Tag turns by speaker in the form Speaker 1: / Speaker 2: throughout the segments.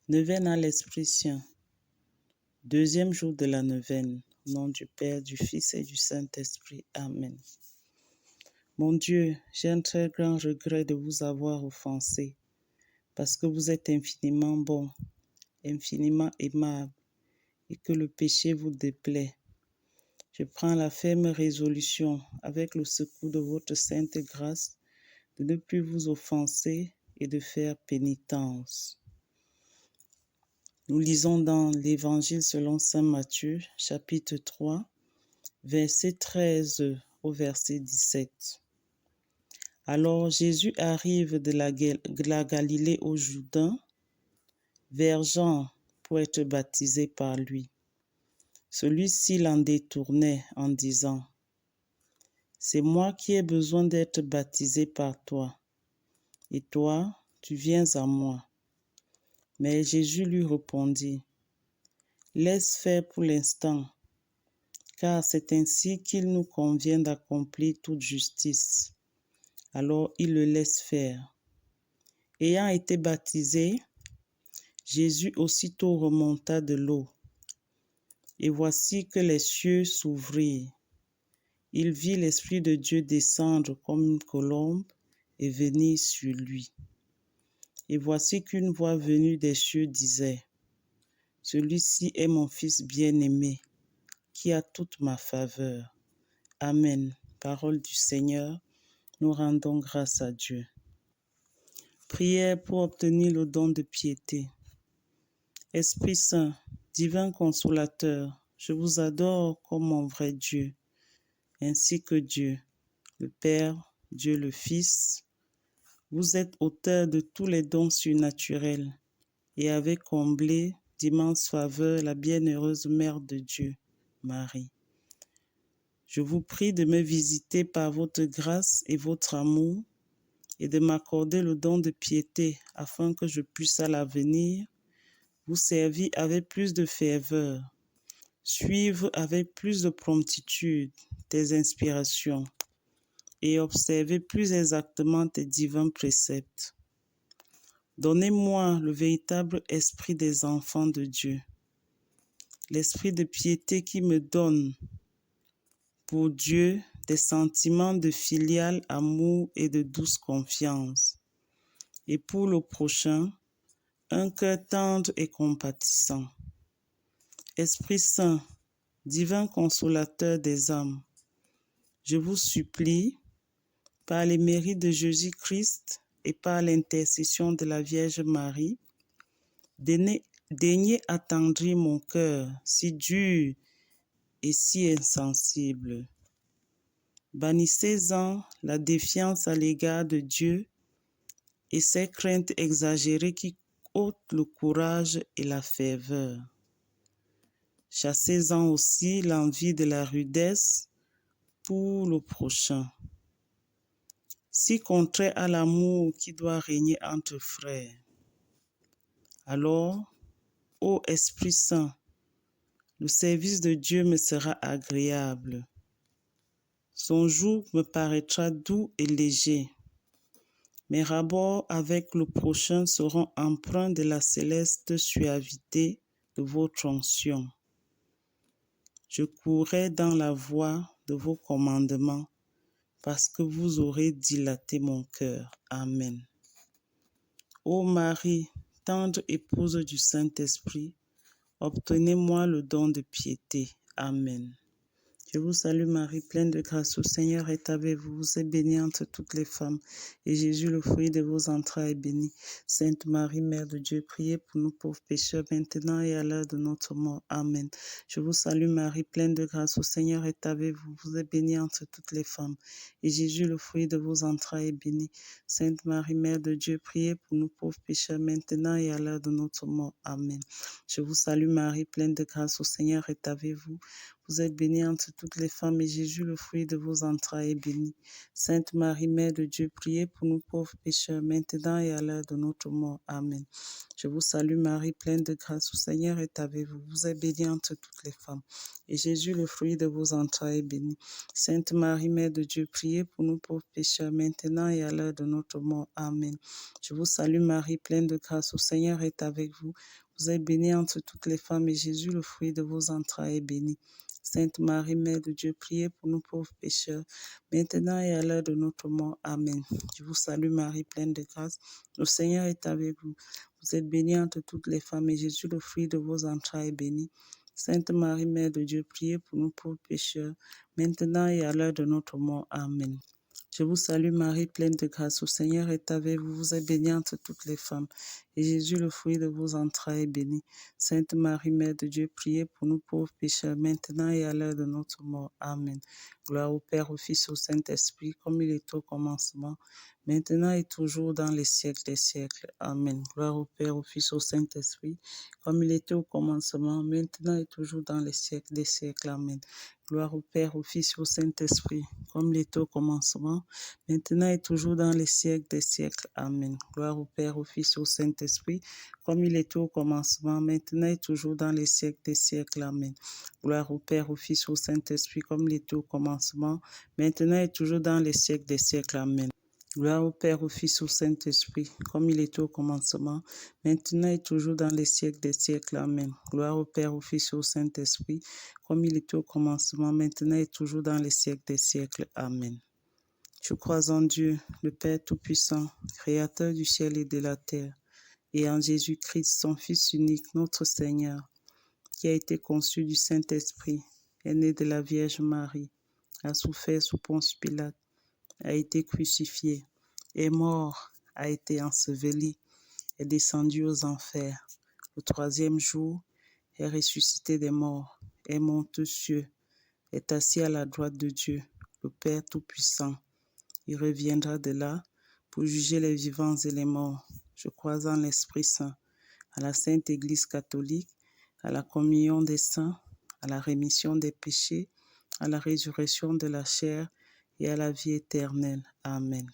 Speaker 1: Neuvaine à l'Esprit Saint. Deuxième jour de la neuvaine. Au nom du Père, du Fils et du Saint-Esprit. Amen. Mon Dieu, j'ai un très grand regret de vous avoir offensé, parce que vous êtes infiniment bon, infiniment aimable, et que le péché vous déplaît. Je prends la ferme résolution, avec le secours de votre sainte grâce, de ne plus vous offenser et de faire pénitence. Nous lisons dans l'Évangile selon saint Matthieu, chapitre 3, verset 13 au verset 17. Alors Jésus arrive de la Galilée au Jourdain, vers Jean, pour être baptisé par lui. Celui-ci l'en détournait en disant : « C'est moi qui ai besoin d'être baptisé par toi, et toi, tu viens à moi. » Mais Jésus lui répondit : « Laisse faire pour l'instant, car c'est ainsi qu'il nous convient d'accomplir toute justice. » Alors il le laisse faire. Ayant été baptisé, Jésus aussitôt remonta de l'eau. Et voici que les cieux s'ouvrirent. Il vit l'Esprit de Dieu descendre comme une colombe et venir sur lui. Et voici qu'une voix venue des cieux disait : « Celui-ci est mon Fils bien-aimé, qui a toute ma faveur. » Amen. Parole du Seigneur, nous rendons grâce à Dieu. Prière pour obtenir le don de piété. Esprit Saint, divin consolateur, je vous adore comme mon vrai Dieu, ainsi que Dieu, le Père, Dieu le Fils. Vous êtes auteur de tous les dons surnaturels et avez comblé d'immenses faveurs la bienheureuse Mère de Dieu, Marie. Je vous prie de me visiter par votre grâce et votre amour et de m'accorder le don de piété afin que je puisse à l'avenir vous servir avec plus de ferveur, suivre avec plus de promptitude tes inspirations et observer plus exactement tes divins préceptes. Donnez-moi le véritable esprit des enfants de Dieu, l'esprit de piété qui me donne pour Dieu des sentiments de filial amour et de douce confiance, et pour le prochain, un cœur tendre et compatissant. Esprit Saint, divin consolateur des âmes, je vous supplie, par les mérites de Jésus-Christ et par l'intercession de la Vierge Marie, daignez attendrir mon cœur si dur et si insensible. Bannissez-en la défiance à l'égard de Dieu et ces craintes exagérées qui ôtent le courage et la ferveur. Chassez-en aussi l'envie de la rudesse pour le prochain, si contraire à l'amour qui doit régner entre frères. Alors, ô Esprit Saint, le service de Dieu me sera agréable. Son joug me paraîtra doux et léger. Mes rapports avec le prochain seront empreints de la céleste suavité de votre onction. Je courrai dans la voie de vos commandements, parce que vous aurez dilaté mon cœur. Amen. Ô Marie, tendre épouse du Saint-Esprit, obtenez-moi le don de piété. Amen. Je vous salue Marie, pleine de grâce, le Seigneur est avec vous. Vous êtes bénie entre toutes les femmes, et Jésus, le fruit de vos entrailles, est béni. Sainte Marie, Mère de Dieu, priez pour nous pauvres pécheurs, maintenant et à l'heure de notre mort. Amen. Je vous salue Marie, pleine de grâce, le Seigneur est avec vous. Vous êtes bénie entre toutes les femmes, et Jésus, le fruit de vos entrailles, est béni. Sainte Marie, Mère de Dieu, priez pour nous pauvres pécheurs, maintenant et à l'heure de notre mort. Amen. Je vous salue Marie, pleine de grâce, le Seigneur est avec vous. Vous êtes bénie entre toutes les femmes et Jésus, le fruit de vos entrailles, est béni. Sainte Marie, Mère de Dieu, priez pour nous pauvres pécheurs, maintenant et à l'heure de notre mort. Amen. Je vous salue Marie, pleine de grâce, le Seigneur est avec vous. Vous êtes bénie entre toutes les femmes. Et Jésus, le fruit de vos entrailles, est béni. Sainte Marie, Mère de Dieu, priez pour nous pauvres pécheurs, maintenant et à l'heure de notre mort. Amen. Je vous salue Marie, pleine de grâce, le Seigneur est avec vous. Vous êtes bénie entre toutes les femmes, et Jésus, le fruit de vos entrailles, est béni. Sainte Marie, Mère de Dieu, priez pour nous pauvres pécheurs, maintenant et à l'heure de notre mort. Amen. Je vous salue Marie, pleine de grâce. Le Seigneur est avec vous. Vous êtes bénie entre toutes les femmes, et Jésus, le fruit de vos entrailles, est béni. Sainte Marie, Mère de Dieu, priez pour nous pauvres pécheurs, maintenant et à l'heure de notre mort. Amen. Je vous salue Marie, pleine de grâce, le Seigneur est avec vous. Vous êtes bénie entre toutes les femmes, et Jésus, le fruit de vos entrailles, est béni. Sainte Marie, Mère de Dieu, priez pour nous pauvres pécheurs, maintenant et à l'heure de notre mort. Amen. Gloire au Père, au Fils, au Saint-Esprit, comme il est au commencement, maintenant et toujours dans les siècles des siècles. Amen. Gloire au Père, au Fils, au Saint-Esprit, comme il était au commencement, maintenant et toujours dans les siècles des siècles. Amen. Gloire au Père, au Fils, au Saint-Esprit, comme il était au commencement, maintenant et toujours dans les siècles des siècles. Amen. Gloire au Père, au Fils, au Saint-Esprit, comme il était au commencement, maintenant et toujours dans les siècles des siècles. Amen. Gloire au Père, au Fils, au Saint-Esprit, comme il était au commencement, maintenant et toujours dans les siècles des siècles. Amen. Gloire au Père, au Fils, au Saint-Esprit, comme il était au commencement, maintenant et toujours dans les siècles des siècles. Amen. Gloire au Père, au Fils, au Saint-Esprit, comme il était au commencement, maintenant et toujours dans les siècles des siècles. Amen. Je crois en Dieu, le Père Tout-Puissant, Créateur du ciel et de la terre, et en Jésus-Christ, son Fils unique, notre Seigneur, qui a été conçu du Saint-Esprit, est né de la Vierge Marie, a souffert sous Ponce Pilate, a été crucifié, est mort, a été enseveli, est descendu aux enfers. Le troisième jour, est ressuscité des morts, est monté aux cieux, est assis à la droite de Dieu, le Père Tout-Puissant. Il reviendra de là pour juger les vivants et les morts. Je crois en l'Esprit Saint, à la Sainte Église catholique, à la communion des saints, à la rémission des péchés, à la résurrection de la chair et à la vie éternelle. Amen.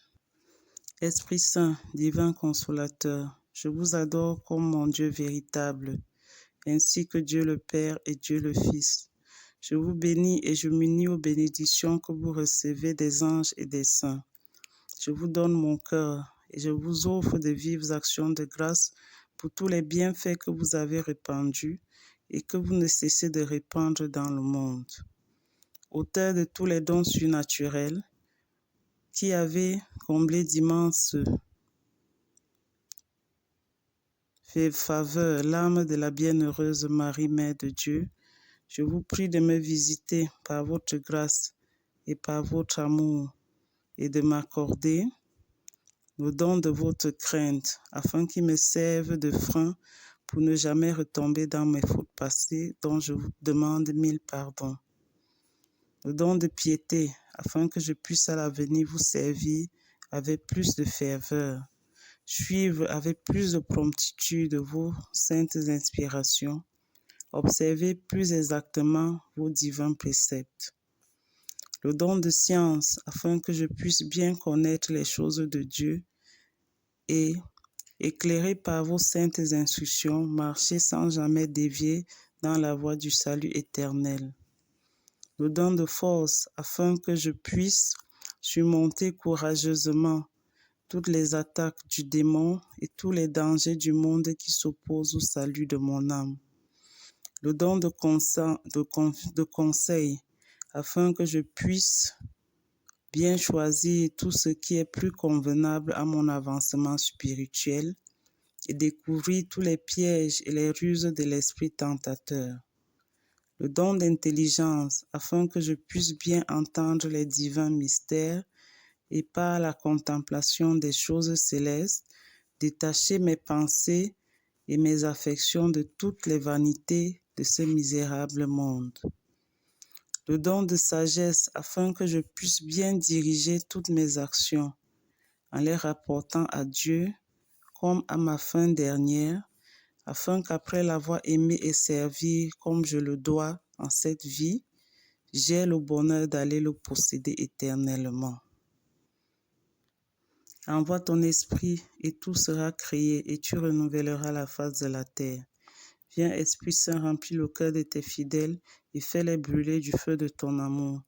Speaker 1: Esprit Saint, divin consolateur, je vous adore comme mon Dieu véritable, ainsi que Dieu le Père et Dieu le Fils. Je vous bénis et je m'unis aux bénédictions que vous recevez des anges et des saints. Je vous donne mon cœur et je vous offre de vives actions de grâce pour tous les bienfaits que vous avez répandus et que vous ne cessez de répandre dans le monde. Auteur de tous les dons surnaturels, qui avez comblé d'immenses faveurs l'âme de la bienheureuse Marie, Mère de Dieu, je vous prie de me visiter par votre grâce et par votre amour et de m'accorder le don de votre crainte afin qu'il me serve de frein pour ne jamais retomber dans mes fautes passées dont je vous demande 1000 pardons. Le don de piété afin que je puisse à l'avenir vous servir avec plus de ferveur, suivre avec plus de promptitude vos saintes inspirations, observer plus exactement vos divins préceptes. Le don de science, afin que je puisse bien connaître les choses de Dieu et, éclairé par vos saintes instructions, marcher sans jamais dévier dans la voie du salut éternel. Le don de force, afin que je puisse surmonter courageusement toutes les attaques du démon et tous les dangers du monde qui s'opposent au salut de mon âme. Le don de conseil, afin que je puisse bien choisir tout ce qui est plus convenable à mon avancement spirituel et découvrir tous les pièges et les ruses de l'esprit tentateur. Le don d'intelligence, afin que je puisse bien entendre les divins mystères et par la contemplation des choses célestes, détacher mes pensées et mes affections de toutes les vanités de ce misérable monde. Le don de sagesse, afin que je puisse bien diriger toutes mes actions, en les rapportant à Dieu comme à ma fin dernière, afin qu'après l'avoir aimé et servi comme je le dois en cette vie, j'ai le bonheur d'aller le posséder éternellement. Envoie ton esprit et tout sera créé et tu renouvelleras la face de la terre. Viens, Esprit Saint, remplis le cœur de tes fidèles et fais-les brûler du feu de ton amour.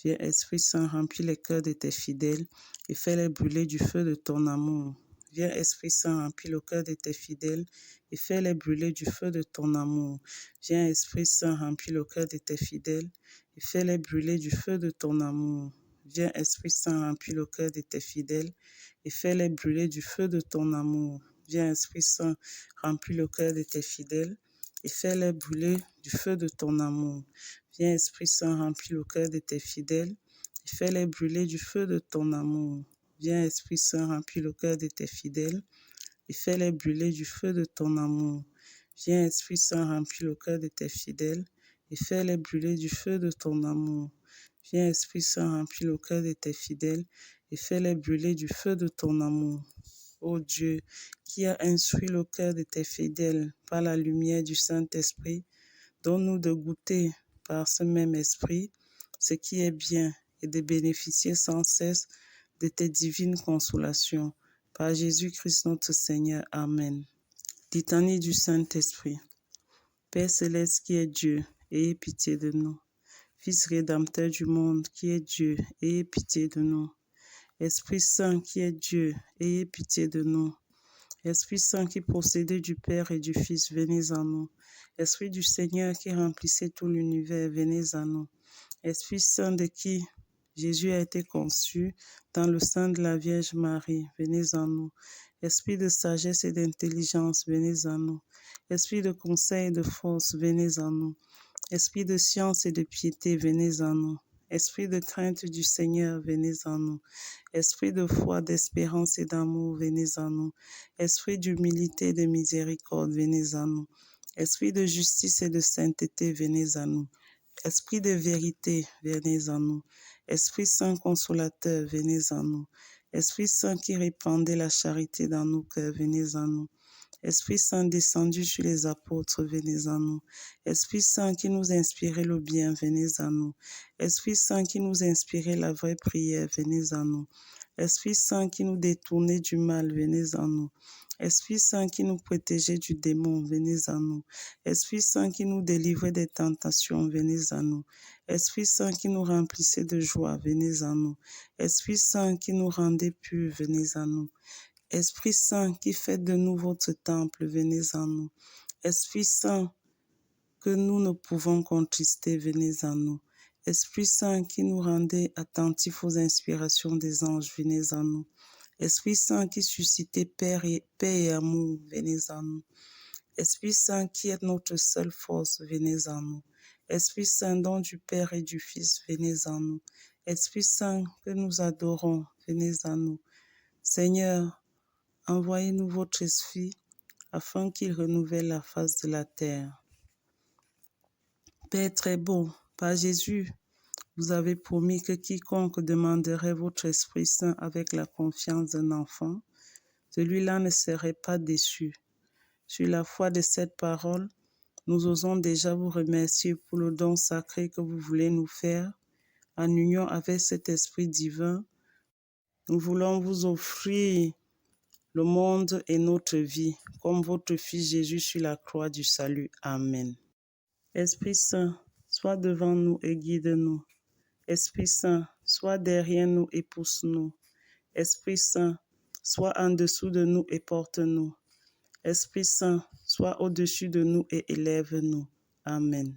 Speaker 1: Viens, Esprit Saint, remplis les cœurs de tes fidèles et fais-les brûler du feu de ton amour. Viens, Esprit Saint, remplis le cœur de tes fidèles et fais-les brûler du feu de ton amour. Viens, Esprit Saint, remplis le cœur de tes fidèles et fais-les brûler du feu de ton amour. Viens, Esprit Saint, remplis le cœur de tes fidèles et fais-les brûler du feu de ton amour. Viens, Esprit Saint, remplis le cœur de tes fidèles et fais-les brûler du feu de ton amour. Viens, Esprit Saint, remplis le cœur de tes fidèles et fais-les brûler du feu de ton amour. Viens, Esprit Saint, remplis le cœur de tes fidèles et fais-les brûler du feu de ton amour. Viens, Esprit Saint, remplis le cœur de tes fidèles et fais-les brûler du feu de ton amour. Viens, Esprit Saint, remplis le cœur de tes fidèles et fais-les brûler du feu de ton amour. Ô Dieu, qui a instruit le cœur de tes fidèles par la lumière du Saint-Esprit, donne-nous de goûter par ce même esprit ce qui est bien et de bénéficier sans cesse de tes divines consolations. Par Jésus-Christ notre Seigneur. Amen. Litanie du Saint-Esprit. Père céleste qui est Dieu, ayez pitié de nous. Fils rédempteur du monde qui est Dieu, ayez pitié de nous. Esprit Saint qui est Dieu, ayez pitié de nous. Esprit Saint qui procédait du Père et du Fils, venez à nous. Esprit du Seigneur qui remplissait tout l'univers, venez à nous. Esprit Saint de qui Jésus a été conçu dans le sein de la Vierge Marie, venez à nous. Esprit de sagesse et d'intelligence, venez à nous. Esprit de conseil et de force, venez à nous. Esprit de science et de piété, venez à nous. Esprit de crainte du Seigneur, venez à nous. Esprit de foi, d'espérance et d'amour, venez à nous. Esprit d'humilité et de miséricorde, venez à nous. Esprit de justice et de sainteté, venez à nous. Esprit de vérité, venez à nous. Esprit Saint consolateur, venez à nous. Esprit Saint qui répandait la charité dans nos cœurs, venez à nous. Esprit Saint descendu sur les apôtres, venez à nous. Esprit Saint qui nous inspirait le bien, venez à nous. Esprit Saint qui nous inspirait la vraie prière, venez à nous. Esprit Saint qui nous détournait du mal, venez à nous. Esprit Saint qui nous protégeait du démon, venez à nous. Esprit Saint qui nous délivrait des tentations, venez à nous. Esprit Saint qui nous remplissait de joie, venez à nous. Esprit Saint qui nous rendait purs, venez à nous. Esprit Saint qui fait de nous votre temple, venez à nous. Esprit Saint que nous ne pouvons contrister, venez à nous. Esprit Saint qui nous rendait attentifs aux inspirations des anges, venez à nous. Esprit Saint qui suscitait paix et amour, venez à nous. Esprit Saint qui est notre seule force, venez à nous. Esprit Saint don du Père et du Fils, venez à nous. Esprit Saint que nous adorons, venez à nous. Seigneur, envoyez-nous votre esprit afin qu'il renouvelle la face de la terre. Père très beau, par Jésus, vous avez promis que quiconque demanderait votre Esprit Saint avec la confiance d'un enfant, celui-là ne serait pas déçu. Sur la foi de cette parole, nous osons déjà vous remercier pour le don sacré que vous voulez nous faire. En union avec cet Esprit divin, nous voulons vous offrir le monde et notre vie, comme votre Fils Jésus sur la croix du salut. Amen. Esprit Saint, sois devant nous et guide-nous. Esprit Saint, sois derrière nous et pousse-nous. Esprit Saint, sois en dessous de nous et porte-nous. Esprit Saint, sois au-dessus de nous et élève-nous. Amen.